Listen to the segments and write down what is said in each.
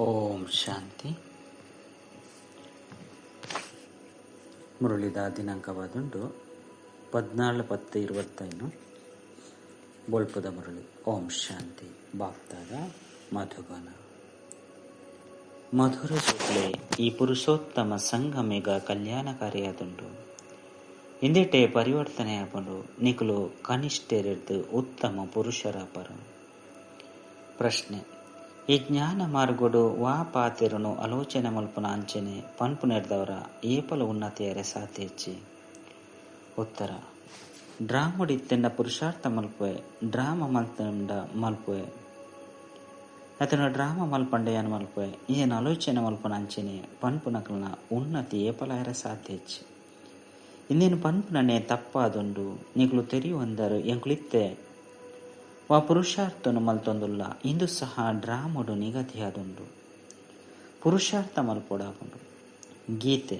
ಓಂ ಶಾಂತಿ. ಮುರಳಿದ ದಿನಾಂಕವಾದುಂಡು 14/10/25 ಬೊಲ್ಪದ ಮುರಳಿ. ಓಂ ಶಾಂತಿ. ಬಾಪ್ತಾದ ಮಧುಬನ. ಮಧುರ ಜೊತೆ ಈ ಪುರುಷೋತ್ತಮ ಸಂಗಮೇಗ ಕಲ್ಯಾಣಕಾರಿಯಾದುಂಡು. ಇಂದಿಟೆ ಪರಿವರ್ತನೆ ಆಪಂಡು ನಿಕುಲು ಕನಿಷ್ಠರಿದ್ದು ಉತ್ತಮ ಪುರುಷರ ಪರ. ಪ್ರಶ್ನೆ: ಈ ಜ್ಞಾನ ಮಾರ್ಗಡು ವಾ ಪಾತಿರನು ಆಲೋಚನೆ ಮಲ್ಪನ ಅಂಚನೆ ಪನ್ಪು ನೆಡ್ದವರ ಏಪಲ ಉನ್ನತಿಯರೆ ಸಾಥೇಚ್ಚಿ. ಉತ್ತರ: ಡ್ರಾಮುಡಿತ್ತೆಂಡ ಪುರುಷಾರ್ಥ ಮಲ್ಪುವೆ, ಡ್ರಾಮ ಮಲ್ತಂಡ ಮಲ್ಪುವೆ ಅತನ ಡ್ರಾಮ ಮಲ್ಪಂಡೆಯನ್ ಮಲ್ಪುವೆ ಏನು ಆಲೋಚನೆ ಮಲ್ಪನ ಅಂಚನೆ ಪನ್ಪು ನಕಲ್ನ ಉನ್ನತಿ ಏಪಲಾಯರ ಸಾಥೇಚ್ಚಿ. ಇಂದೇನು ಪನ್ಪುನನೆ ತಪ್ಪಾದುಂಡು ನಿಕುಲು ತೆರಿಯುವಂದರು ಎಂಕುಲಿತ್ತೆ ವಾ ಪುರುಷಾರ್ಥನು ಮಲ್ತೊಂದುಲ್ಲ. ಇಂದು ಸಹ ಡ್ರಾಮುಡು ನಿಗದಿಯಾದುಂಡು. ಪುರುಷಾರ್ಥ ಮಲ್ಪೊಡಾಪುಂಡು. ಗೀತೆ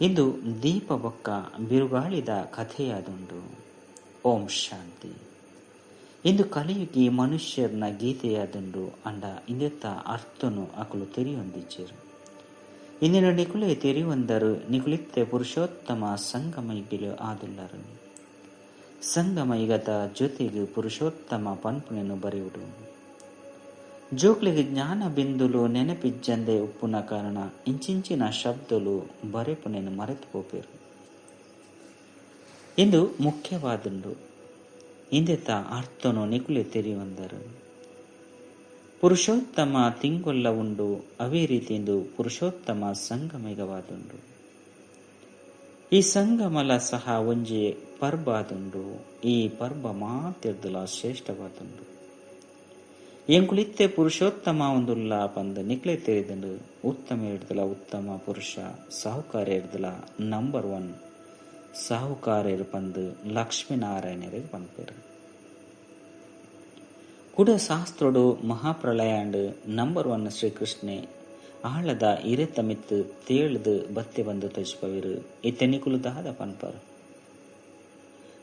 ಇಂದು ದೀಪ ಬೊಕ್ಕ ಬಿರುಗಾಳಿದ ಕಥೆಯಾದುಂಡು. ಓಂ ಶಾಂತಿ. ಇಂದು ಕಲಿಯುಗಿ ಮನುಷ್ಯರ್ನ ಗೀತೆಯಾದುಂಡು ಅಂಡ ಇಂದೆತ್ತ ಅರ್ಥನು ಅಕುಲು ತೆರಿಯೊಂದಿಚ್ಚರು. ಇಂದಿನ ನಿಕುಲೆ ತೆರಿಯುವಂದರು ನಿಕುಲಿತ್ತೆ ಪುರುಷೋತ್ತಮ ಸಂಗಮೈಗಿಲು ಆದುಲ್ಲರು. ಸಂಗಮ ಯುಗದ ಜೊತೆಗೆ ಪುರುಷೋತ್ತಮ ಪನ್ಪುನೆನು ಬರೆಯುವುದು. ಜೋಕ್ಲಿಗೆ ಜ್ಞಾನ ಬಿಂದುಲು ನೆನಪಿಜ್ಜಂದೆ ಉಪ್ಪುನ ಕಾರಣ ಇಂಚಿಂಚಿನ ಶಬ್ದಲು ಬರೆಪುನೆನು ಮರೆತು ಪೋಪೇರು. ಇಂದು ಮುಖ್ಯವಾದುಂಡು ಇಂದೆತ್ತ ಅರ್ಥನು ನಿಕುಲೆ ತೆರಿಯುವಂದರು. ಪುರುಷೋತ್ತಮ ತಿಂಗೊಲ್ಲ ಉಂಡು. ಅವೇ ರೀತಿಯಿಂದ ಪುರುಷೋತ್ತಮ ಸಂಗಮಯುಗವಾದುಂಡು. ಈ ಸಂಗಮಲ ಸಹ ಒಂಜಿ ಪರ್ಬಾದುಂಡು. ಈ ಪರ್ಬ ಮಾತಿರ್ದುಲ ಶ್ರೇಷ್ಠವಾದುಂಡು. ಎಂಕುಲಿತ್ತೆ ಪುರುಷೋತ್ತಮ ಒಂದುಲ್ಲ ಪಂದ್ ನಿಕ್ಲೆ ತೆರಿದುಂಡು. ಉತ್ತಮ ಹಿಡ್ದಲ ಉತ್ತಮ ಪುರುಷ, ಸಾಹುಕಾರ ಹಿಡ್ದಲ ನಂಬರ್ 1 ಸಾಹುಕಾರರು ಪಂದ್ ಲಕ್ಷ್ಮೀನಾರಾಯಣರಿಗೆ ಪಂಪೇರು. ಕುಡ ಶಾಸ್ತ್ರೋಡು ಮಹಾಪ್ರಳಯಾಂಡ್ ನಂಬರ್ 1 ಶ್ರೀಕೃಷ್ಣೆ ಆಳದ ಇರೆತಮಿತ್ತು ತೇಳ್ದು ಬತ್ತೆ ಬಂದು ತೊಚ್ಪವಿರು ಇತ್ತೆ ನಿಕುಲು ದಾದ ಪನ್ಪರ್.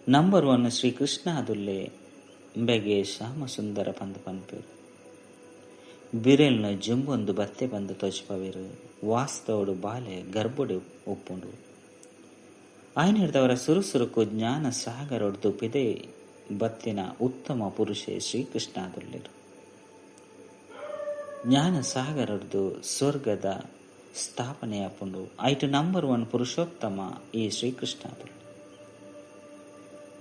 ನಂಬರ್ 1 ಶ್ರೀಕೃಷ್ಣ ಅದುಲ್ಲೆ ಬೆಗೆ ಶ್ಯಾಮ ಸುಂದರ ಪಂದು ಪನ್ಪೇರು. ಬಿರೆಲ್ನ ಜುಂಬೊಂದು ಬತ್ತೆ ಬಂದು ತೊಚ್ಪವಿರು. ವಾಸ್ತವಡು ಬಾಲೆ ಗರ್ಭುಡು ಒಪ್ಪುಂಡು. ಆಯ್ನ ಹಿಡ್ದವರ ಸುರುಸುರುಕು ಜ್ಞಾನ ಸಾಗರೊಡ್ದು ಪಿದೆ ಬತ್ತಿನ ಉತ್ತಮ ಪುರುಷೆ ಶ್ರೀಕೃಷ್ಣ ಅದುಲ್ಲೆರು. ಜ್ಞಾನ ಸಾಗರದ್ದು ಸ್ವರ್ಗದ ಸ್ಥಾಪನೆ ಆಪುಂಡು. ಐಟು ನಂಬರ್ 1 ಪುರುಷೋತ್ತಮ ಈ ಶ್ರೀಕೃಷ್ಣ ಆದುಲ್ಲೆ.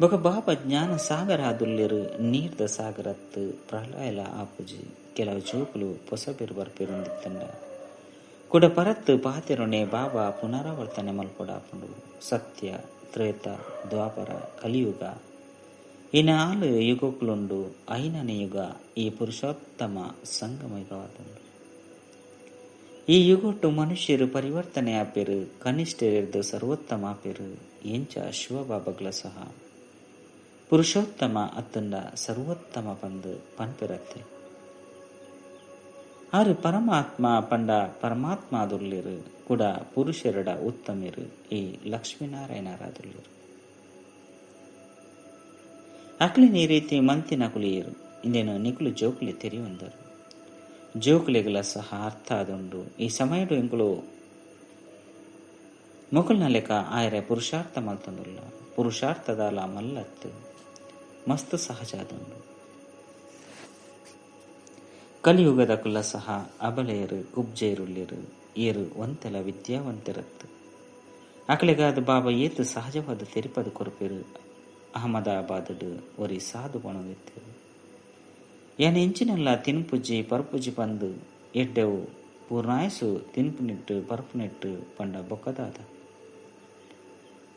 ಬೊಕ ಬಾಬಾ ಜ್ಞಾನ ಸಾಗರ ಆದುಲ್ಲೆರು. ನೀರ್ದ ಸಾಗರತ್ತು ಪ್ರಳಯಲ ಆಪುಜಿ ಕೆಲವು ಜೋಕುಲು ಪೊಸಬೆರು ಬರ್ಪೆರೊಂದಿತ್ತಂಡ ಕುಡ ಪರತ್ತು ಪಾತಿರೊನೆ ಬಾಬಾ ಪುನರಾವರ್ತನೆ ಮಲ್ಪೊಡಾಪುಂಡು. ಸತ್ಯ, ತ್ರೇತ, ದ್ವಾಪರ, ಕಲಿಯುಗ ಈ 4 ಯುಗಕ್ಕುಲುಂಡು. 5ನೇ ಯುಗ ಈ ಪುರುಷೋತ್ತಮ ಸಂಗಮ ಯುಗವಾದುಂಡು. ಈ ಯುಗೊಟ್ಟು ಮನುಷ್ಯರು ಪರಿವರ್ತನೆ ಆಪೇರು. ಕನಿಷ್ಠರಿರ್ದು ಸರ್ವೋತ್ತಮ ಆಪೇರು. ಎಂಚ ಶಿವಬಾಬಾಗ್ಲ ಸಹ ಪುರುಷೋತ್ತಮ ಅತ್ತಂಡ ಸರ್ವೋತ್ತಮ ಪಂದು ಪನ್ಪಿರತ್ತೆ. ಆರು ಪರಮಾತ್ಮ ಪಂಡ ಪರಮಾತ್ಮ ಆದುಲ್ಲೆರು. ಕೂಡ ಪುರುಷರಡ ಉತ್ತಮಿರು ಈ ಲಕ್ಷ್ಮೀನಾರಾಯಣರಾದುಲ್ಲೆರು. ಅಕ್ಲಿನ ಈ ರೀತಿ ಮಂತಿನ ಕುಲಿಯರು. ಇಂದೇನು ನಿಕುಲು ಜೋಕುಲಿ ತೆರಿಯುವಂದರು. ಜೋಕುಲಿಗಳ ಸಹ ಅರ್ಥ ಆದುಂಡು. ಈ ಸಮಯಡು ಎಂಕುಲು ಮೊಕಲ್ನ ಲೆಕ್ಕ ಆಯರೆ ಪುರುಷಾರ್ಥ ಮಲ್ತೊಂದುಲ್ಲ. ಪುರುಷಾರ್ಥದಾಲ ಮಲ್ಲತ್ತು ಮಸ್ತ್ ಸಹಜ ಆದುಂಡು. ಕಲಿಯುಗದ ಕುಲ್ಲ ಸಹ ಅಬಲೆಯರು ಕುಬ್ಜೆರುಲ್ಲೆರು. ಏರು ಒಂತೆಲ ವಿದ್ಯಾವಂತರತ್ತು. ಅಕಲೆಗಾದ ಬಾಬಾ ಏತು ಸಹಜವಾದ ತೆರಿಪದು ಕೊರಪೇರು. ಅಹಮದಾಬಾದ್ ಒರಿ ಸಾಧು ಪಣವಿತ್ತರು. ಏನ ಎಂಚಿನೆಲ್ಲ ತಿನ್ಪುಜಿ ಪರ್ಪುಜಿ ಪಂದು ಎಡ್ಡೆವು ಪೂರ್ಣಾಯಸು ತಿನ್ಪುನಿಟ್ಟು ಪರ್ಪುನಿಟ್ಟು ಪಂಡ ಬೊಕ್ಕದಾದ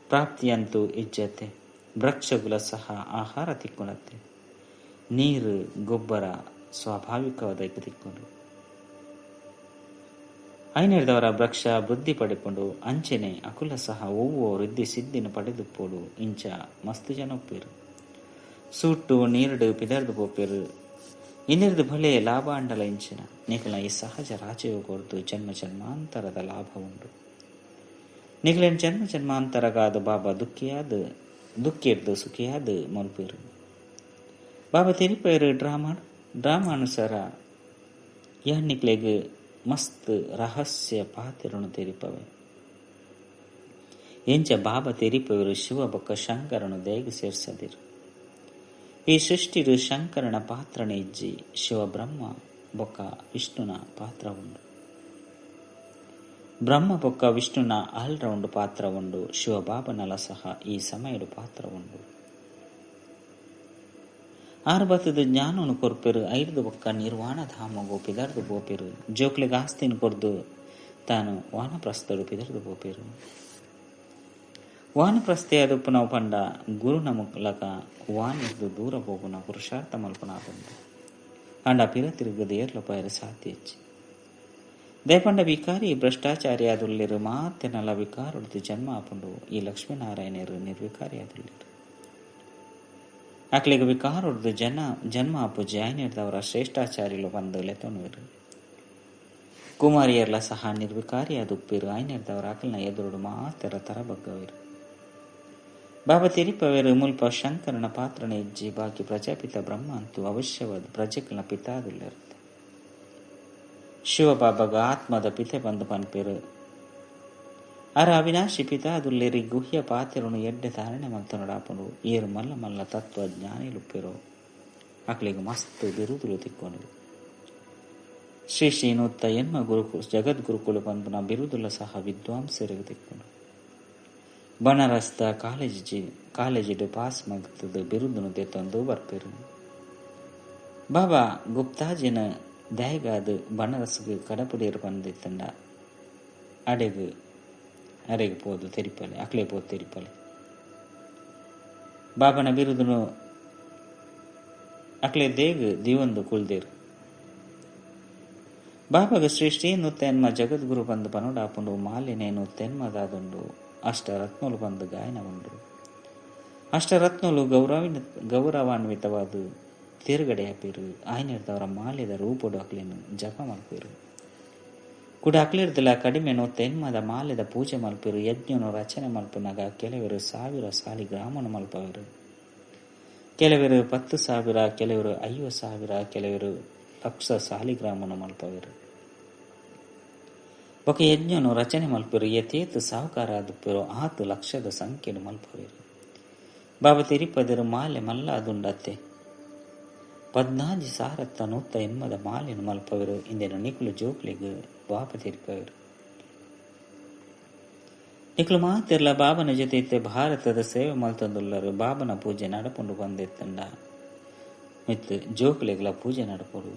ಪ್ರಾಪ್ತಿಯಂತೂ ಇಜ್ಜತೆ. ವೃಕ್ಷಗುಲ ಸಹ ಆಹಾರ ತಿಕ್ಕೊಳತ್ತೆ. ನೀರು ಗೊಬ್ಬರ ಸ್ವಾಭಾವಿಕವಾದ ತಿಕ್ಕೊಂಡು ಐನೆಡ್ದವರ ವೃಕ್ಷ ವೃದ್ಧಿ ಪಡೆಕೊಂಡು ಅಂಚೆನೆ ಅಕುಲ ಸಹ ಒವ್ವೋ ವೃದ್ಧಿ ಸಿದ್ಧಿನ ಪಡೆದುಪ್ಪೋಡು. ಇಂಚ ಮಸ್ತ್ ಜನ ಒಪ್ಪೇರು. ಸೂಟ್ಟು ನೀರುಡು ಪಿದರ್ದು ಪೋಪೇರು. ಇನ್ನಿರ್ದು ಭಲೆ ಲಾಭ ಅಂಡಲ ಇಂಚಿನ ನಿಖಲ ಈ ಸಹಜ ರಾಜಯೋಗದ್ದು ಜನ್ಮ ಜನ್ಮಾಂತರದ ಲಾಭ ಉಂಡು. ನಿಖಲಿನ ಜನ್ಮ ಜನ್ಮಾಂತರಗಾದ ಬಾಬಾ ದುಃಖಿರ್ದು ಸುಖಿಯಾದ ಮಲ್ಪೇರು. ಬಾಬಾ ತೆರಿಪೇರು ಡ್ರಾಮಾನುಸಾರ ಯಾನ್ನಿಕ್ಲೆಗ್ ಮಸ್ತ್ ರಹಸ್ಯ ಪಾತೆರನು ತೆರಿಪವೆ. ಎಂಚ ಬಾಬಾ ತೆರಿಪವರು ಶಿವ ಬೊಕ್ಕ ಶಂಕರನು ದಯಗೆ ಸೇರ್ಸದಿರು. ಈ ಸೃಷ್ಟಿರು ಶಂಕರನ ಪಾತ್ರನೇ ಇಜ್ಜಿ ಶಿವ ಬ್ರಹ್ಮ ಬೊಕ್ಕ ವಿಷ್ಣುನ ಪಾತ್ರ ಉಂಡು. ಬ್ರಹ್ಮ ಬೊಕ್ಕ ವಿಷ್ಣುನ ಆಲ್ರೌಂಡ್ ಪಾತ್ರ ಉಂಡು. ಶಿವ ಬಾಬನಲ ಸಹ ಈ ಸಮಯಡು ಪಾತ್ರ ಉಂಡು. ಆರ್ಬತ್ತದ ಜ್ಞಾನನು ಕೊರ್ಪೆರು ಐರ್ದು ಬೊಕ್ಕ ನಿರ್ವಾಣ ಧಾಮಗು ಪಿದರ್ದು ಬೋಪೆರು. ಜೋಕ್ಲೆಗ್ ಆಸ್ತಿನ ಕೊರ್ದು ತಾನು ವಾನಪ್ರಸ್ಥಡು ಪಿದರ್ದು ಬೋಪೆರು. ವಾನಪ್ರಸ್ಥೆ ಅದುಪ್ಪು ನಾವು ಪಂಡ ಗುರುನ ಮೂಲಕ ವಾನಿರ್ದು ದೂರ ಹೋಗುನ ಪುರುಷಾರ್ಥ ಮಲ್ಪನಾದಂದು ಅಂಡ ಪಿರ ತಿರುಗದ ಏರ್ಲ ಪಯರು ಸಾಧ್ಯ ಹೆಚ್ಚಿ ದಯಪಂಡ ವಿಕಾರಿ ಭ್ರಷ್ಟಾಚಾರಿ ಆದುಲ್ಲಿರು ಮಾತೆನಲ್ಲ ವಿಕಾರೊಡ್ದು ಜನ್ಮ ಆಪುಂಡು ಈ ಲಕ್ಷ್ಮೀನಾರಾಯಣರು ನಿರ್ವಿಕಾರಿ ಆದುಲ್ಲಿರು. ಅಕ್ಲಿಗೆ ವಿಕಾರೊಡ್ದು ಜನ್ಮ ಆಪು ಜಾಯ್ನಿರ್ದವರ ಶ್ರೇಷ್ಠಾಚಾರ್ಯಲು ಬಂದು ಲೆತೊನುವರು. ಕುಮಾರಿಯರ್ಲ ಸಹ ನಿರ್ವಿಕಾರಿ ಆದುಪ್ಪಿರು. ಆಯ್ನಿರ್ದವರ ಅಕಲ್ನ ಎದುರುಡು ಮಾತೆರ ತರ ಬಗ್ಗವಿರು. ಬಾಬಾ ತಿರಿಪವೇರು ಮುಲ್ಪ ಶಂಕರನ ಪಾತ್ರನ ಇಜ್ಜಿ ಬಾಕಿ ಪ್ರಜಾಪಿತ ಬ್ರಹ್ಮ ಅಂತೂ ಅವಶ್ಯವಾದ ಪ್ರಜೆಗಳನ್ನ ಪಿತಾದುಲ್ಲಿರುತ್ತೆ. ಶಿವ ಬಾಬಾಗ ಆತ್ಮದ ಪಿತೆ ಬಂದು ಪನ್ಪೇರು. ಅರ ಅವಿನಾಶಿ ಪಿತಾದುಲ್ಲಿರಿ ಗುಹ್ಯ ಪಾತ್ರನು ಎಡ್ಡೆ ಧಾರಣೆ ಮಲ್ತನೊಡಾಪನು ಏರು ಮಲ್ಲ ಮಲ್ಲ ತತ್ವ ಜ್ಞಾನಿಲುಪ್ಪಿರೋ ಅಕ್ಲಿಗೆ ಮಸ್ತ್ ಬಿರುದುಲು ತಿಕ್ಕೊಂಡು ಶ್ರೀ ಶ್ರೀನೂತ್ತ ಎನ್ಮ ಜಗದ್ಗುರುಕುಲು ಪಂಪನ ಬಿರುದುಲ ಸಹ ವಿದ್ವಾಂಸರಿಗೆ ತಿಕ್ಕೊಂಡು ಬನರಸ್ತ ಕಾಲೇಜಿಡು ಪಾಸ್ ಮಗ್ತದ ಬಿರುದುನು ತೆತ್ತೊಂದು ಬರ್ಪೇರು. ಬಾಬಾ ಗುಪ್ತಾಜಿನ ದಯಗಾದ ಬನರಸ್ಗೆ ಕಡಪಡಿಯರು ಬಂದಿತ್ತಂಡ ಅರೆಗೆ ಪೋದು ತೆರಿಪಲೆ ಅಕ್ಲೆ ಪೋದು ತೆರಿಪಲೆ ಬಾಬನ ಬಿರುದುನು ಅಕ್ಲೆ ದೇಗ್ ದಿವಂದು ಕುಳ್ದೇರು. ಬಾಬಾಗ ಶ್ರೀ ಶ್ರೀನುತ್ತ ಎನ್ಮ ಜಗದ್ಗುರು ಬಂದು ಪನೋಡಾಪುಂಡು ಮಾಲಿನೇನು ತೆನ್ಮದಾದುಂಡು ಅಷ್ಟರತ್ನೋಲು ಬಂದು ಗಾಯನ ಉಂಡು. ಅಷ್ಟರತ್ನೋಲು ಗೌರವಾನ್ವಿತವಾದ ತಿರುಗಡೆ ಹಾಪಿರು. ಆಯ್ನಿರ್ದವರ ಮಾಲ್ಯದ ರೂಪಡು ಅಕ್ಲೇನು ಜಪ ಮಲ್ಪಿರು. ಕೂಡ ಅಕ್ಲಿರ್ದಲ್ಲ ಕಡಿಮೆ ತೆನ್ಮದ ಮಾಲ್ಯದ ಪೂಜೆ ಮಲ್ಪಿರು. ಯಜ್ಞನು ರಚನೆ ಮಲ್ಪನಾಗ ಕೆಲವರು 1000 ಸಾಲಿ ಗ್ರಾಮನು ಮಲ್ಪವರು. ಕೆಲವರು 10,000, ಕೆಲವರು 50,000, ಕೆಲವರು 1,00,000 ಸಾಲಿಗ್ರಾಮನು ಮಲ್ಪವರು. ఒక ಯಜ್ಞನು ರಚನೆ ಮಲ್ಪಿರು. ಯಥೇತು ಸಾಹುಕಾರ ಆದುಪ್ಪಿರು 6,00,000 ಸಂಖ್ಯೆಡು ಮಲ್ಪವಿರು. ಬಾಬಾ ತಿರಿಪದಿರು ಮಾಲೆ ಮಲ್ಲ ಅದುಂಡತ್ತೆ 14,000 ಎನ್ಮದ ಮಾಲೆನು ಮಲ್ಪವಿರು. ಇಂದಿನ ನಿಖುಲು ಜೋಕ್ಲಿಗೆ ಬಾಬಾ ತಿರಿಪವಿರು. ನಿಖುಲು ಮಾತಿರ್ಲ ಬಾಬನ ಜೊತೆ ಇತ್ತೆ ಭಾರತದ ಸೇವೆ ಮಲ್ತಂದುಲ್ಲರು. ಬಾಬನ ಪೂಜೆ ನಡಪುಂಡು ಬಂದೆತ್ತಂಡ ಮಿತ್ ಜೋಕ್ಲಿಗಳ ಪೂಜೆ ನಡಪುಡು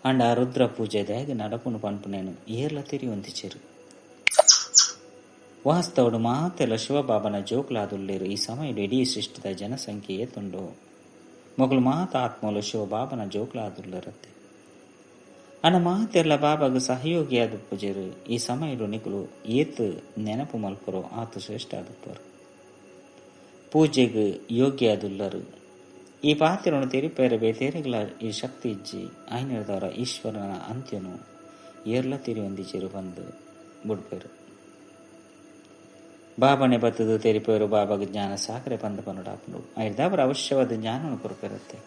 ಅಂಡ ರುದ್ರ ಪೂಜೆ ದಯಗೆ ನಡಪುಂಡು ಪನ್ಪುನೇನು ಏರ್ಲ ತಿರಿ ಹೊಂದಿಚೆರು. ವಾಸ್ತವಡು ಮಾತೆಲ್ಲ ಶಿವಬಾಬನ ಜೋಕ್ಲಾದುಲ್ಲಿರು. ಈ ಸಮಯಡು ಇಡೀ ಸೃಷ್ಟಿದ ಜನಸಂಖ್ಯೆ ಏತುಂಡು ಮೊಗಲು ಮಾತ ಆತ್ಮಲು ಶಿವಬಾಬನ ಜೋಕ್ಲಾದುಲ್ಲಿರತ್ತೆ. ಅನ್ನ ಮಾತೆಲ್ಲ ಬಾಬಾಗ ಸಹಯೋಗಿ ಆದುಪ್ಪುಜೆರು. ಈ ಸಮಯಡು ನಿಖುಲು ಏತು ನೆನಪು ಮಲ್ಪರು ಆತು ಶ್ರೇಷ್ಠ ಆದುಪ್ಪರು ಪೂಜೆಗೆ ಯೋಗ್ಯ ಆದುಲ್ಲರು. ಈ ಪಾತ್ರನು ತೆರಿಪೇರೆ ಬೇತೇರೆಗಳ ಈ ಶಕ್ತಿ ಇಜ್ಜಿ ಆಯ್ನಿರ್ದವರ ಈಶ್ವರನ ಅಂತ್ಯನು ಏರ್ಲ ತಿರಿ ಹೊಂದಿಚೆರು ಬಂದು ಬುಡ್ಪೇರು. ಬಾಬನೆ ಬತ್ತದು ತೆರಿಪೇರು. ಬಾಬಾಗ ಜ್ಞಾನ ಸಾಕರೆ ಪಂದ ಪನ್ನಡಾಪುಂಡು ಐರ್ದವರ ಅವಶ್ಯವಾದ ಜ್ಞಾನನು ಕೊರ್ಪೇರತ್ತೆ.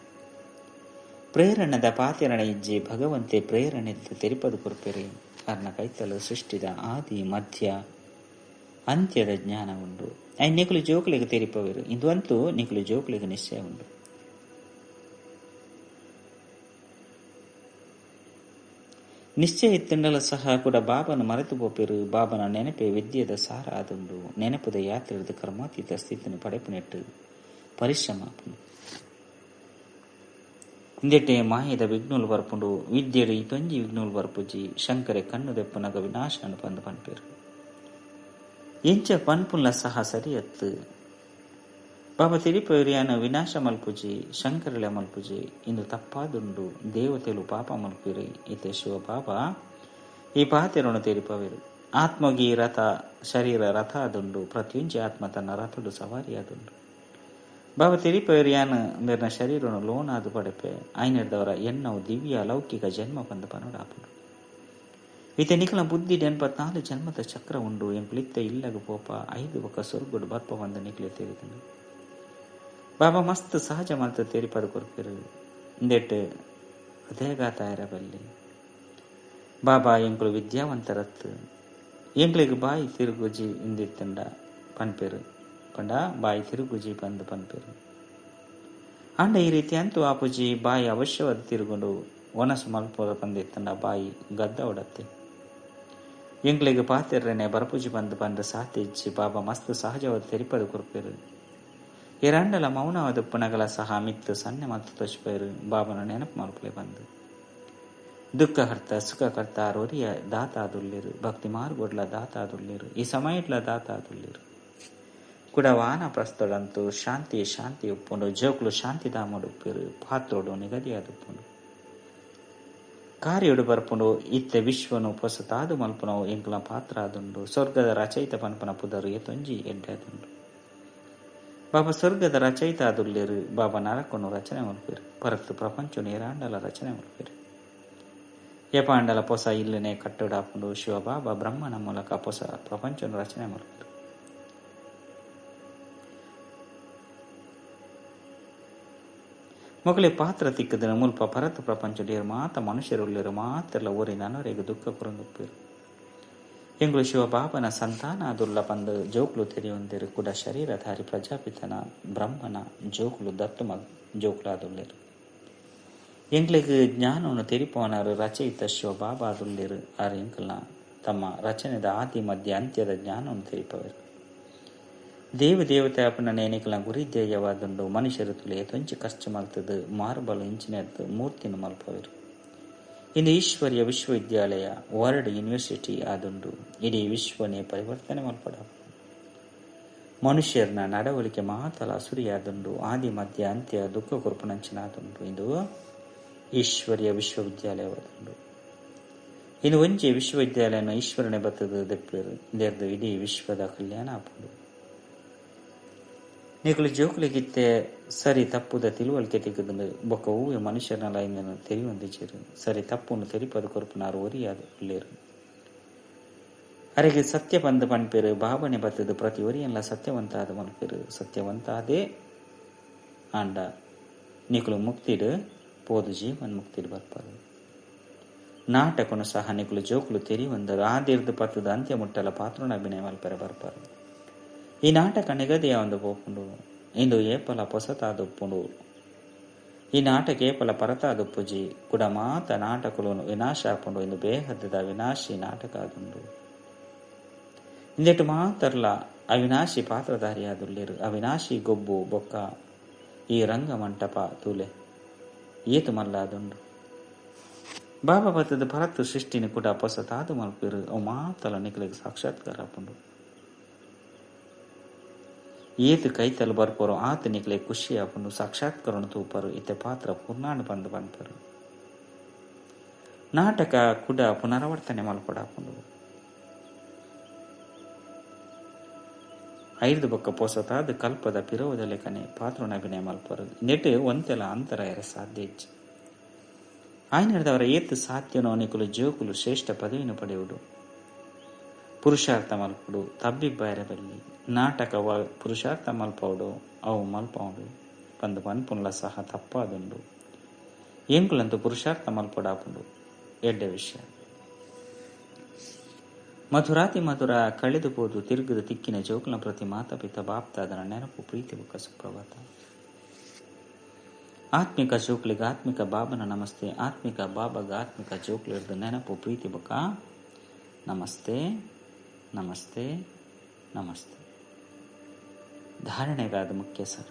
ಪ್ರೇರಣದ ಪಾತಿರಣ ಇಜ್ಜಿ ಭಗವಂತೆ ಪ್ರೇರಣೆದ್ದು ತೆರಿಪದು ಕೊರ್ಪೇರಿ. ಕಾರಣ ಕೈತಲು ಸೃಷ್ಟಿದ ಆದಿ ಮಧ್ಯ ಅಂತ್ಯದ ಜ್ಞಾನ ಉಂಡು. ನಿಖುಲು ಜೋಕ್ಲಿಗೆ ತೆರಿಪವೇರು. ಇಂದು ಅಂತೂ ನಿಖುಲು ಜೋಕ್ಲಿಗೆ ನಿಶ್ಚಯ ಉಂಡು. ನಿಶ್ಚಯ ಇತ್ತಂಡಲ ಸಹ ಕೂಡ ಬಾಬನ ಮರೆತು ಬೋಪೇರು. ಬಾಬನ ನೆನಪೆ ವಿದ್ಯೆದ ಸಾರ ಆದುಂಡು. ನೆನಪದ ಯಾತ್ರೆದ ಕರ್ಮಾತೀತ ಸ್ಥಿತಿನ ಪಡೆಪುನೆಟ್ಟು ಪರಿಶ್ರಮ ಆಪುಂಡು. ಇಂದೆಟ್ಟೆ ಮಾಯದ ವಿಘ್ನುಲು ಬರ್ಪುಂಡು. ವಿದ್ಯೆಡು ಇತೊಂಜಿ ವಿಘ್ನುಲು ಬರ್ಪುಜಿ ಶಂಕರೆ ಕಣ್ಣು ದೆಪ್ಪುನಗ ವಿನಾಶನ ಪಂದು ಪನ್ಪೇರು. ಎಂಚ ಪನ್ಪುಲ್ಲ ಸಹ ಸರಿಯತ್ತು. ಬಾಬಾ ತಿರಿಪೇರಿಯಾನ ವಿನಾಶ ಮಲ್ಪುಜಿ ಶಂಕರಳೆ ಮಲ್ಪುಜಿ ಇಂದು ತಪ್ಪಾದುಂಡು. ದೇವತೆಲು ಪಾಪ ಮಲ್ಪಿರಿ. ಇತೆ ಶಿವ ಬಾಬಾ ಈ ಪಾತೆರನು ತೆರಿಪವೇರು. ಆತ್ಮಗಿ ರಥ ಶರೀರ ರಥ ಆದುಂಡು. ಪ್ರತಿಯೊಂಜಿ ಆತ್ಮ ತನ್ನ ರಥಡು ಸವಾರಿಯಾದುಂಡು. ಬಾಬಾ ತಿರಿಪೇರಿಯಾನ ಮೇರ್ನ ಶರೀರನು ಲೋನಾದು ಪಡೆಪೆ ಆಯ್ನಿರ್ದವರ ಎನ್ನವು ದಿವ್ಯ ಲೌಕಿಕ ಜನ್ಮ ಬಂದ ಪನೋಡಾಪುಂಡು. ಇತೆ ನಿಖಲ ಬುದ್ಧಿ 84 ಜನ್ಮದ ಚಕ್ರ ಉಂಡು. ಎಂಕ್ಲಿತ್ತ ಇಲ್ಲಗ ಪೋಪ 5 ಒಕ್ಕ ಸ್ವರ್ಗುಡು ಬರ್ಪ ಬಂದ ನಿಖಲೆ ತೆರಿದನು. ಬಾಬಾ ಮಸ್ತ್ ಸಹಜ ಮಲ್ತ ತೆರಿಪದ ಕೊರ್ಪೇರು. ಇಂದೆಟ್ಟು ಹೃದಯಘಾತ ಇರಬಲ್ಲಿ. ಬಾಬಾ ಎಂಕ್ಲು ವಿದ್ಯಾವಂತರತ್ತು ಎಂಕ್ಲಿಗೆ ಬಾಯಿ ತಿರುಗುಜಿ ಇಂದಿತ್ತಂಡ ಪನ್ಪೆರು ಪಂಡ ಬಾಯಿ ತಿರುಗುಜಿ ಬಂದು ಪನ್ಪೆರು ಅಂಡ ಈ ರೀತಿ ಅಂತೂ ಆಪುಜಿ ಬಾಯಿ ಅವಶ್ಯವಾದ ತಿರುಗೊಂಡು ಒನಸು ಮಲ್ಪೋದ ಬಂದಿತ್ತಂಡ ಬಾಯಿ ಗದ್ದ ಹೊಡತ್ತೆ. ಎಂಕ್ಲಿಗೆ ಪಾತಿರ್ರೇನೆ ಬರಪುಜಿ ಬಂದು ಬಂದು ಸಾತಿಜ್ಜಿ ಬಾಬಾ ಮಸ್ತ್ ಸಹಜವಾದ ತೆರಿಪದು ಕೊರ್ಪೇರು. ಎರಡಲ ಮೌನವಾದ ಪುಣಗಳ ಸಹ ಮಿತ್ತು ಸನ್ನೆ ಮತ್ತು ತೊಚ್ಪೇರು ಬಾಬನ ನೆನಪು ಮಲ್ಪಲೆ ಬಂದು ದುಃಖಕರ್ತ ಸುಖಕರ್ತ ರೊರಿಯ ದಾತಾದುಲ್ಲಿರು ಭಕ್ತಿ ಮಾರ್ಗೊಡ್ಲ ದಾತಾದುಲ್ಲಿರು ಈ ಸಮಯಟ್ಲ ದಾತಾದುಲ್ಲಿರು ಕೂಡ ವಾನ ಪ್ರಸ್ತುಡಂತೂ ಶಾಂತಿ ಶಾಂತಿ ಉಪ್ಪುಂಡು ಜೋಕ್ಲು ಶಾಂತಿಧಾಮಡು ಉಪ್ಪಿರು ಪಾತ್ರೋಡು ನಿಗದಿಯಾದುಪ್ಪುಂಡು ಕಾರ್ಯೋಡು ಬರ್ಪುಂಡು ಇತ್ತೆ ವಿಶ್ವನು ಪೊಸತಾದು ಮಲ್ಪುನವು ಎಂಕ್ಲ ಪಾತ್ರ ಆದುಂಡು ಸ್ವರ್ಗದ ರಚಯಿತ ಪನ್ಪನ ಪುದರು ಎತ್ತೊಂಜಿ ಎಡ್ಡಾದುಂಡು. ಬಾಬಾ ಸ್ವರ್ಗದ ರಚಯಿತ ಆದುಲ್ಲಿರು ಬಾಬಾ ನರಕನ್ನು ರಚನೆ ಮಲ್ಪಿರು ಪರತ್ತು ಪ್ರಪಂಚ ನೇರಾಂಡಲ ರಚನೆ ಮಲ್ಪಿರು ಯಪಾಂಡಲ ಪೊಸ ಇಲ್ಲನೆ ಕಟ್ಟುಡಾಪುಂಡು ಶಿವ ಬಾಬಾ ಬ್ರಹ್ಮನ ಮೂಲಕ ಪೊಸ ಪ್ರಪಂಚವನ್ನು ರಚನೆ ಮಲ್ಪಿರು. ಮೊಗಲಿ ಪಾತ್ರ ತಿಕ್ಕದಿನ ಮುಲ್ಪ ಪರತ್ತು ಪ್ರಪಂಚಡಿಯರು ಮಾತ ಮನುಷ್ಯರುಳ್ಳಿರು ಮಾತೆಲ್ಲ ಊರಿನ ಅನವರೆಗೆ ದುಃಖ ಕುರಂದುಪ್ಪಿರು. ಎಂಗ್ಳು ಶಿವ ಬಾಬನ ಸಂತಾನ ಅದುಲ್ಲ ಬಂದು ಜೋಕ್ಲು ತೆರೆಯೊಂದಿರು ಕೂಡ ಶರೀರಧಾರಿ ಪ್ರಜಾಪಿತನ ಬ್ರಹ್ಮನ ಜೋಕ್ಲು ದತ್ತು ಮಗ ಜೋಕ್ಲು ಆದುಳ್ಳಿರು. ಎಂಗ್ಲಿಗೆ ಜ್ಞಾನವನ್ನು ತೆರಿಪವನರು ರಚಯಿತ ಶಿವ ಬಾಬಾ ಆದುಳ್ಳಿರು ಆರು ಎಂಕಲ್ನ ತಮ್ಮ ರಚನೆದ ಆದಿ ಮಧ್ಯ ಅಂತ್ಯದ ಜ್ಞಾನವನ್ನು ತೆರಿಪವರು. ದೇವತೆ ಅಪ್ಪನ ನೇನಿಕಲ ಗುರಿ ಧ್ಯೇಯವಾದುಂಡು ಮನುಷ್ಯರು ತುಳಿಯ ತೊಂಚಿ ಕಷ್ಟ ಮಲ್ತದು ಮಾರ್ಬಲ್ ಇಂಜಿನಿಯರ್ದು ಮೂರ್ತಿನ ಮಲ್ಪವರು. ಇಂದು ಈಶ್ವರ್ಯ ವಿಶ್ವವಿದ್ಯಾಲಯ ವರ್ಲ್ಡ್ ಯೂನಿವರ್ಸಿಟಿ ಆದುಂಡು ಇಡೀ ವಿಶ್ವನೇ ಪರಿವರ್ತನೆ ಮಲ್ಪಡ ಮನುಷ್ಯರನ್ನ ನಡವಳಿಕೆ ಮಾತಲ ಸುರಿಯಾದುಂಡು ಆದಿ ಮಧ್ಯ ಅಂತ್ಯ ದುಃಖ ಕುರುಪುನಂಚಿನಾದುಂಡು ಇಂದು ಈಶ್ವರ್ಯ ವಿಶ್ವವಿದ್ಯಾಲಯವಾದುಂಡು. ಇನ್ನು ಒಂಜಿ ವಿಶ್ವವಿದ್ಯಾಲಯನ ಈಶ್ವರನೇ ಬತ್ತದು ದೆಪ್ಪೇರು ಇದರದು ಇಡೀ ವಿಶ್ವದ ಕಲ್ಯಾಣ ಆಪುಂಡು. ನಿಕಲು ಜೋಕುಲಿಗಿತ್ತೆ ಸರಿ ತಪ್ಪುದ ತಿಳುವಳಿಕೆ ತೆಗೆದು ಬೊಕ್ಕ ಹೂವೆ ಮನುಷ್ಯರನ್ನ ಇಂದನು ತೆರಿಯೊಂದಿಜೇರು ಸರಿ ತಪ್ಪನ್ನು ತೆರಿಪದು ಕೊರಪುನಾರು ಒರಿಯಾದು ಉಳ್ಳೇರು ಅರೆಗೆ ಸತ್ಯ ಬಂದು ಪಣ್ಪೇರು ಬಾಬನೆ ಬತ್ತದು ಪ್ರತಿ ಒರಿಯಲ್ಲ ಸತ್ಯವಂತಾದ ಮಲ್ಪೇರು ಸತ್ಯವಂತಾದೇ ಆಂಡ ನಿಕಲು ಮುಕ್ತಿಡು ಪೋದು ಜೀವನ್ ಮುಕ್ತಿಡು ಬರ್ಪಾರು. ನಾಟಕನು ಸಹ ನಿಕಲು ಜೋಕುಲು ತೆರಿಯೊಂದರು ಆದಿರ್ದು ಪತ್ತದ ಅಂತ್ಯ ಮುಟ್ಟಲ ಪಾತ್ರನ ಅಭಿನಯ ಮಲ್ಪೆರ ಬರ್ಪಾರು. ಈ ನಾಟಕ ನಿಗದಿಯ ಒಂದು ಪೋಪುಂಡು ಇಂದು ಏಪಲ ಪೊಸತಾದುಪ್ಪುಂಡು ಈ ನಾಟಕ ಏಪಲ ಪರತಾದುಪ್ಪುಜಿ ಕೂಡ ಮಾತ ನಾಟಕಲು ವಿನಾಶ ಆಪುಂಡು ಇಂದು ಬೇಹದ್ದದ ವಿನಾಶಿ ನಾಟಕ ಆದುಂಡು ಇಂದೆಟ್ಟು ಮಾತರ್ಲ ಅವಿನಾಶಿ ಪಾತ್ರಧಾರಿ ಆದುಲ್ಲಿರು ಅವಿನಾಶಿ ಗೊಬ್ಬು ಬೊಕ್ಕ ಈ ರಂಗ ಮಂಟಪ ತೂಲೆ ಏತು ಮಲ್ಲಾದುಂಡು ಬಾಬಾ ಬತ್ತದ ಪರತ್ತು ಸೃಷ್ಟಿನಿ ಕೂಡ ಪೊಸತಾದು ಮಲ್ಪಿರು ಅವು ಮಾತಲ ನಿಕಲಿಗೆ ಸಾಕ್ಷಾತ್ಕಾರ ಆಪುಂಡು ಏತು ಕೈತಲು ಬರ್ಪರು ಆತ ನಿಕಲೆ ಖುಷಿ ಆಪುಂಡು ಸಾಕ್ಷಾತ್ಕರಣ ತೂಪರು ಇತ್ತೆ ಪಾತ್ರ ಪೂರ್ಣಾಂಡ ಬಂದು ಬಂದ್ಪರು ನಾಟಕ ಕೂಡ ಪುನರಾವರ್ತನೆ ಮಲ್ಪಡಾಪುಂಡು ಐದು ಬೊಕ್ಕ ಪೊಸತಾದ ಕಲ್ಪದ ಪಿರೋದ ಲೆಕ್ಕನೆ ಪಾತ್ರನ ಅಭಿನಯ ಮಲ್ಪರು ನೆಟ್ಟು ಒಂತೆಲ ಅಂತರ ಎರೆ ಸಾಧ್ಯ ಇಜ್ಜಿ ಆಯ್ನದವರ ಏತು ಸಾಧ್ಯನೋ ನಿಕಲು ಜೋಕುಲು ಶ್ರೇಷ್ಠ ಪದವಿಯನ್ನು ಪಡೆಯುವುದು ಪುರುಷಾರ್ಥ ಮಲ್ಪುಡು ತಬ್ಬಿಬ್ಬಾಯರಬಲ್ಲಿ ನಾಟಕ ಪುರುಷಾರ್ಥ ಮಲ್ಪವುಡು ಅವು ಮಲ್ಪವುಡು ಬಂದು ಪನ್ಪುನ್ಲ ಸಹ ತಪ್ಪಾದುಂಡು ಎಂಕುಲಂತೂ ಪುರುಷಾರ್ಥ ಮಲ್ಪಡಾಪುಂಡು ಎಡ್ಡೆ ವಿಷಯ ಮಧುರಾತಿ ಮಧುರ ಕಳೆದು ಹೋದು ತಿರುಗದ ತಿಕ್ಕಿನ ಜೋಕುಲ ಪ್ರತಿ ಮಾತಾಪಿತ ಬಾಪ್ತಾದನ ನೆನಪು ಪ್ರೀತಿ ಬುಕ್ಕ ಸುಪ್ರಭಾತ. ಆತ್ಮಿಕ ಜೋಕ್ಲಿಗೆ ಆತ್ಮಿಕ ಬಾಬನ ನಮಸ್ತೆ ಆತ್ಮಿಕ ಬಾಬಾಗ ಆತ್ಮಿಕ ಜೋಕ್ಲಿರ್ದ ನೆನಪು ಪ್ರೀತಿ ಬುಕ್ಕ ನಮಸ್ತೆ ನಮಸ್ತೆ ನಮಸ್ತೆ. ಧಾರಣೆಗಾದ ಮುಖ್ಯ ಸರ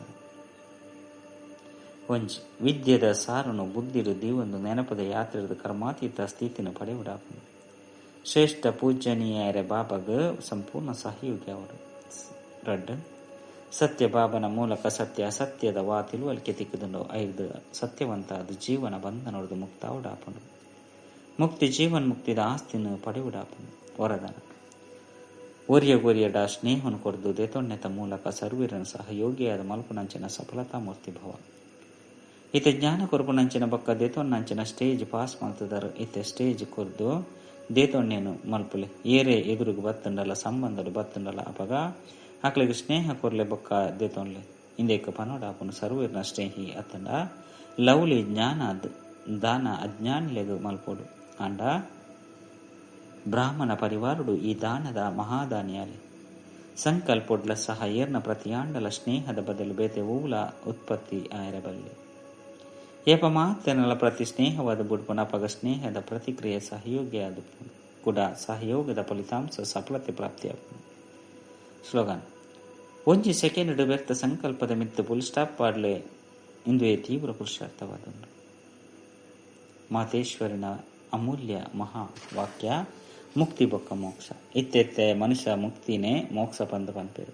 ಒಂಜಿ ವಿದ್ಯೆದ ಸಾರನು ಬುದ್ಧಿರು ದೀವೊಂದು ನೆನಪದ ಯಾತ್ರೆದ ಕರ್ಮಾತೀತ ಸ್ಥಿತಿನ ಪಡೆಯುವುದಾಪು ಶ್ರೇಷ್ಠ ಪೂಜನೀಯರೆ ಬಾಬಾಗ ಸಂಪೂರ್ಣ ಸಹಯೋಗಿ ಅವರು. ರಡ್ ಸತ್ಯ ಬಾಬನ ಮೂಲಕ ಸತ್ಯ ಅಸತ್ಯದ ವಾ ತಿಳುವಳಿಕೆ ತಿಕ್ಕುದುಂಡು ಐದು ಸತ್ಯವಂತ ಅದು ಜೀವನ ಬಂಧನೊಡ್ದು ಮುಕ್ತಾವುಡಾಪನು ಮುಕ್ತಿ ಜೀವನ್ ಮುಕ್ತಿದ ಆಸ್ತಿನ ಪಡೆಯುವುಡಾಪನು. ವರದಾನ ಒರಿಯಗೊರಿಯಡ ಸ್ನೇಹನು ಕೊಡ್ದು ದೇತೊಣ್ಣೆತ ಮೂಲಕ ಸರ್ವೀರನ ಸಹಯೋಗಿಯಾದ ಮಲ್ಪುನಂಚಿನ ಸಫಲತಾ ಮೂರ್ತಿ ಭವ. ಇತ್ತೆ ಜ್ಞಾನ ಕೊರ್ಪುನಂಚಿನ ಬೊಕ್ಕ ದೇತೊನ್ನಂಚಿನ ಸ್ಟೇಜ್ ಪಾಸ್ ಮಾಡ್ತಿದಾರು ಇತ್ತೆ ಸ್ಟೇಜ್ ಕೊರ್ದು ದೇತೊಣ್ಣೆನು ಮಲ್ಪುಲೆ ಏರೆ ಎದುರುಗು ಬತ್ತುಂಡಲ್ಲ ಸಂಬಂಧಡು ಬತ್ತುಂಡಲ್ಲ ಅಪಗ ಆಕಳಿಗೆ ಸ್ನೇಹ ಕೊರ್ಲೆ ಬೊಕ್ಕ ದೇತೊನ್ಲೆ ಇಂದೇಕ ಪನೋಡಾಪನು ಸರ್ವೀರ್ನ ಸ್ನೇಹಿ ಅತ್ತಂಡ ಲವ್ಲಿ ಜ್ಞಾನ ದಾನ ಅಜ್ಞಾನಿಲೆಗು ಮಲ್ಪೊಡು. ಅಂಡ ಬ್ರಾಹ್ಮಣ ಪರಿವಾರುಡು ಈ ದಾನದ ಮಹಾದಾನಿಯಾಲೆ ಸಂಕಲ್ಪೊಡ್ಲ ಸಹ ಏರ್ನ ಪ್ರತಿಯಾಂಡಲ ಸ್ನೇಹದ ಬದಲು ಬೇತೆ ಊಲ ಉತ್ಪತ್ತಿ ಆಯರಬಲ್ಲೆ. ಏಪ ಮಾತೆನಲ ಪ್ರತಿ ಸ್ನೇಹವಾದ ಬುಡ್ಪುನ ಅಪಗ ಸ್ನೇಹದ ಪ್ರತಿಕ್ರಿಯೆ ಸಹಯೋಗಿಯಾದ ಕೂಡ ಸಹಯೋಗದ ಫಲಿತಾಂಶ ಸಫಲತೆ ಪ್ರಾಪ್ತಿಯಾಗ್ತದೆ. ಸ್ಲೋಗನ್: ಒಂಜಿ ಸೆಕೆಂಡ್ ವ್ಯಕ್ತ ಸಂಕಲ್ಪದ ಮಿತ್ತು ಫುಲ್ ಸ್ಟಾಪ್ ಪಾಡ್ಲೆ ಇಂದುವೆ ತೀವ್ರ ಪುರುಷಾರ್ಥವಾದುಂಡು. ಮಾತೇಶ್ವರಿನ ಅಮೂಲ್ಯ ಮಹಾ ವಾಕ್ಯ ಮುಕ್ತಿ ಬೊಕ್ಕ ಮೋಕ್ಷ. ಇತ್ತೆತ್ತೆ ಮನುಷ್ಯ ಮುಕ್ತಿನೇ ಮೋಕ್ಷ ಪಂದು ಪನ್ಪೇರು.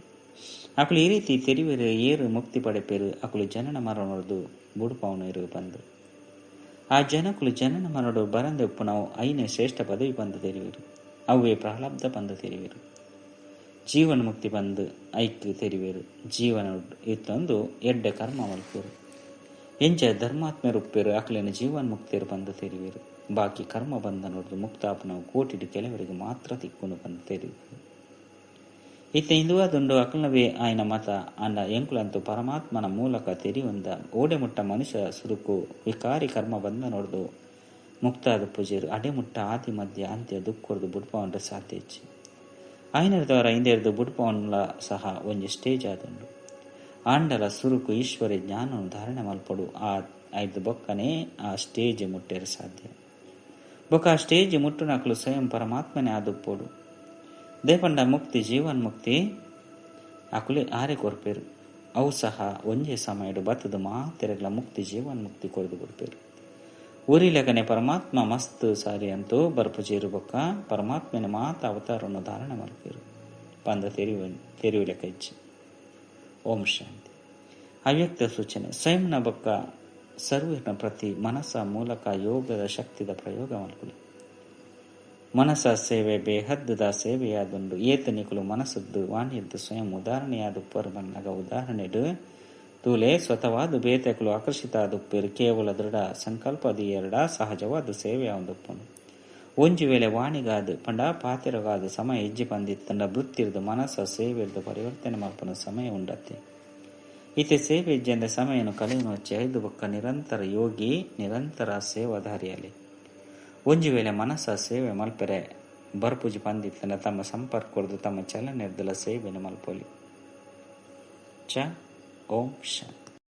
ಅಕುಲು ಈ ರೀತಿ ತೆರಿವೆರು ಏರು ಮುಕ್ತಿ ಪಡೆಪೇರು. ಅಕುಲು ಜನನ ಮರಣದು ಬುಡುಪವನು ಇರು ಬಂದು ಆ ಜನಕುಲು ಜನನ ಮರಡು ಬರಂದೆ ಉಪ್ಪುನವು ಐನೇ ಶ್ರೇಷ್ಠ ಪದವಿ ಬಂದು ತೆರಿವಿರು. ಅವೇ ಪ್ರಹ್ಲಾಬ್ಧ ಬಂದು ತೆರಿವಿರು. ಜೀವನ ಮುಕ್ತಿ ಬಂದು ಐಕ್ಯ ತೆರಿವೇರು. ಜೀವನ ಇತ್ತೊಂದು ಎಡ್ಡೆ ಕರ್ಮ ಮಲ್ಪೇರು. ಎಂಚ ಧರ್ಮಾತ್ಮೆರು ಉಪ್ಪೇರು. ಅಕಲಿನ ಜೀವನ ಮುಕ್ತಿಯರು ಬಂದು ತೆರಿವೇರು. ಬಾಕಿ ಕರ್ಮ ಬಂದ ನೋಡಿದು ಮುಕ್ತಾಪನವು ಕೋಟಿಡು ಕೆಲವರಿಗೆ ಮಾತ್ರ ತಿಕ್ಕುನು ಬಂದು ತೆರಿವೇರು. ಇತ್ತ ಹಿಂದುವಾದುಂಡು ಅಕಲ್ನವೇ ಆಯ್ನ ಮತ ಅಂಡ ಎಂಕುಲಂತೂ ಪರಮಾತ್ಮನ ಮೂಲಕ ತೆರಿಯೊಂದ ಓಡೆಮುಟ್ಟ ಮನುಷ್ಯ ಸುರುಕು ವಿಕಾರಿ ಕರ್ಮ ಬಂದ ನೋಡ್ದು ಮುಕ್ತಾದ ಪೂಜೆರು ಅಡೆಮುಟ್ಟ ಆದಿ ಮಧ್ಯ ಅಂತ್ಯ ದುಃಖರ್ದು ಬುಡ್ಪವನ್ರ ಸಾಧ್ಯ ಹೆಚ್ಚು. ಆಯ್ನರದವರ ಹಿಂದೆರ್ದು ಬುಡ್ಪವನ್ಲ ಸಹ ಒಂಜಿ ಸ್ಟೇಜ್ ಆದುಂಡು. ಆಂಡಲ ಸುರುಕು ಈಶ್ವರ ಜ್ಞಾನನು ಧಾರಣೆ ಮಲ್ಪಡು ಆ ಐದು ಬೊಕ್ಕನೇ ಆ ಸ್ಟೇಜ್ ಮುಟ್ಟೇರು ಸಾಧ್ಯ. ಬೊಕ್ಕ ಆ ಸ್ಟೇಜ್ ಮುಟ್ಟುನಕಲು ಸ್ವಯಂ ಪರಮಾತ್ಮನೇ ಆದುಪ್ಪೋಡು. ದೇಪಂಡ ಮುಕ್ತಿ ಜೀವನ್ ಮುಕ್ತಿ ಅಕುಲೆ ಆರೆ ಕೊರ್ಪೇರು. ಅವು ಸಹ ಒಂಜೇ ಸಮಯಡು ಬತ್ತದ ಮಾತೆರೆಗ್ಲ ಮುಕ್ತಿ ಜೀವನ್ ಮುಕ್ತಿ ಕೊರೆದು ಕೊಡ್ಪೇರು. ಊರಿಲೆಗನೆ ಪರಮಾತ್ಮ ಮಸ್ತ್ ಸಾರಿ ಅಂತೂ ಬರ್ಪುಜೇರು ಬೊಕ್ಕ ಪರಮಾತ್ಮನ ಮಾತ ಅವತಾರವನ್ನು ಧಾರಣೆ ಮಲ್ಪೇರು ಪಂದ ತೆರಿವಿಲೆಕ್ಕ ಇಚ್ಛೆ. ಓಂ ಶಾಂತಿ. ಅವ್ಯಕ್ತ ಸೂಚನೆ: ಸ್ವಯಂನ ಬೊಕ್ಕ ಸರ್ವರ್ನ ಪ್ರತಿ ಮನಸ್ಸ ಮೂಲಕ ಯೋಗದ ಶಕ್ತಿದ ಪ್ರಯೋಗ ಮಲ್ಪುಡು. ಮನಸ್ಸ ಸೇವೆ ಬೇಹದ್ದದ ಸೇವೆಯಾದುಂಡು. ಏತನಿಕುಲು ಮನಸ್ಸದ್ದು ವಾಣಿಯದ್ದು ಸ್ವಯಂ ಉದಾಹರಣೆಯಾದುಪ್ಪರು ಬನ್ನಗ ಉದಾಹರಣೆಡು ತೂಲೆ ಸ್ವತವಾದು ಬೇತೆಕುಲು ಆಕರ್ಷಿತ ಆದುಪ್ಪೇರು. ಕೇವಲ ದೃಢ ಸಂಕಲ್ಪದಿ ಎರಡ ಸಹಜವಾದ ಸೇವೆಯಾದುಪ್ಪನು. ಒಂಜಿ ವೇಳೆ ವಾಣಿಗಾದು ಪಂಡ ಪಾತಿರಗಾದ ಸಮಯ ಹೆಜ್ಜೆ ಬಂದಿತ್ತಂಡ ವೃತ್ತಿರ್ದು ಮನಸ್ಸ ಸೇವೆರ್ದು ಪರಿವರ್ತನೆ ಮಲ್ಪನ ಸಮಯ ಉಂಡತ್ತೆ. ಈತೆ ಸೇವೆ ಹೆಜ್ಜೆಂದ ಸಮಯನು ಕಲೆಯನ್ನು ಹಚ್ಚಿ ಐದು ಬೊಕ್ಕ ನಿರಂತರ ಯೋಗಿ ನಿರಂತರ ಸೇವಾಧಾರಿಯಲ್ಲಿ. ಒಂಜಿ ವೇಳೆ ಮನಸ್ಸ ಸೇವೆ ಮಲ್ಪೆರೆ ಬರ್ಪುಜಿ ಪಂದಿತ್ತಂಡ ತಮ್ಮ ಸಂಪರ್ಕ ಕೊಡ್ದು ತಮ್ಮ ಚಲನೆರ್ದಲ ಸೇವೆಯನ್ನು ಮಲ್ಪೊಲಿ. ಓಂ ಶಾಂತಿ.